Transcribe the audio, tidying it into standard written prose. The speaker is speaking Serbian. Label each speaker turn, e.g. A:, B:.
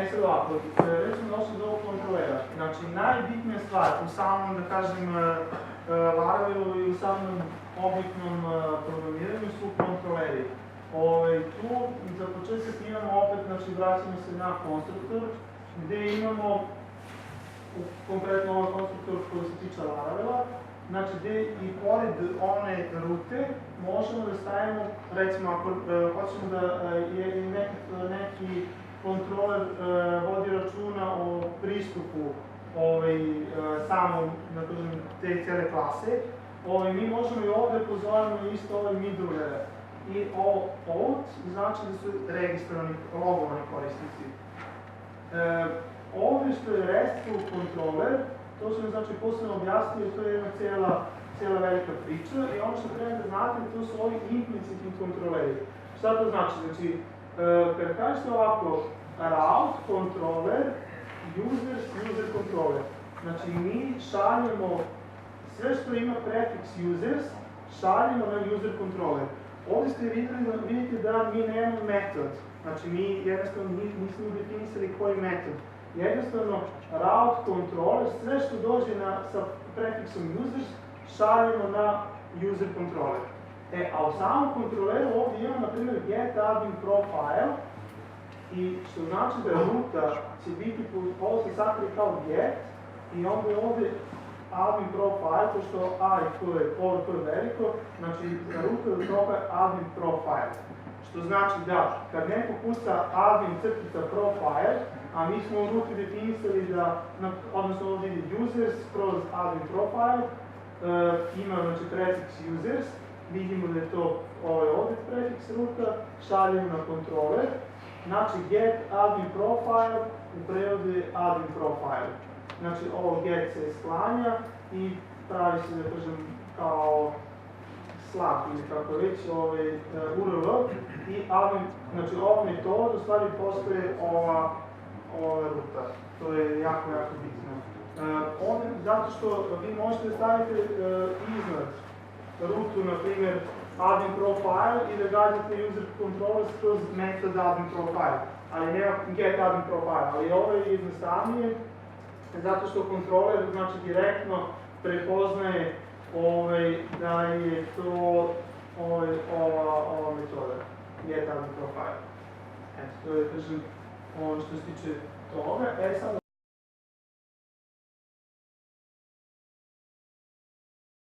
A: sad ovako, recimo došli do ovog kontrolera. Znači, najbitnija stvar u samom, da kažem, Laravelu i u samom običnom programiranju su kontroleri. Tu, za početak imamo opet, znači, vraćamo se na konstruktor, gde imamo, konkretno ovaj konstruktor koji se tiče Laravela, znači, gde i pored one rute možemo da stavimo, recimo, ako hoćemo da je neki kontroler vodi računa o pristupu samom, da kažem, te cele klase, mi možemo i ovde pozovemo isto ovaj middleware. I out znači da su registrovani, logovani korisnici. Ovde što je RESTful controller, to su mi znači posebno objasnili, to je jedna cijela velika priča i ono što treba da znate, to su ovi implicitni kontroleri. Šta to znači? Znači, kada kažete ovako, route controller, user controller. Znači, mi šaljemo sve što ima prefiks users, šaljemo na user controller. Ovdje ste vidite da mi nemamo metod. Znači, mi jednostavno nismo definisali koji metod. Jednostavno, route controller, sve što dođe sa prefiksom users, šaljemo na user controller. A u samom kontroleru ovdje imamo, na primjer, get admin profile, i što znači da ruta će biti, ovo se sakrije kao get, i onda je ovdje admin profile, to što A i P je veliko, znači ruta od toga je admin profile. Što znači da, kad neko kuca admin crtica profile, a mi smo u ruti definisali da, odnosno ovdje ide users kroz admin profile, ima znači prefiks users, vidimo da je to ovdje prefiks ruta, šaljemo na kontroler, znači get admin profile, u prevodu je admin profile. Znači ovo get se sklanja i pravi se, da kažem, kao slab ili kako reći, URL i admin, znači ova metoda u stvari postoje ova ruta. To je jako, jako bitno. Zato što vi možete staviti iznad rutu, na primjer, admin profile i da gađate user controllers kroz metod admin profile, ali nema get admin profile, ali ovo je jednostavnije zato što kontroler znači direktno prepoznaje da je to ova metoda, get admin profile. Eto, to je, kažem, ono što se tiče toga. Sad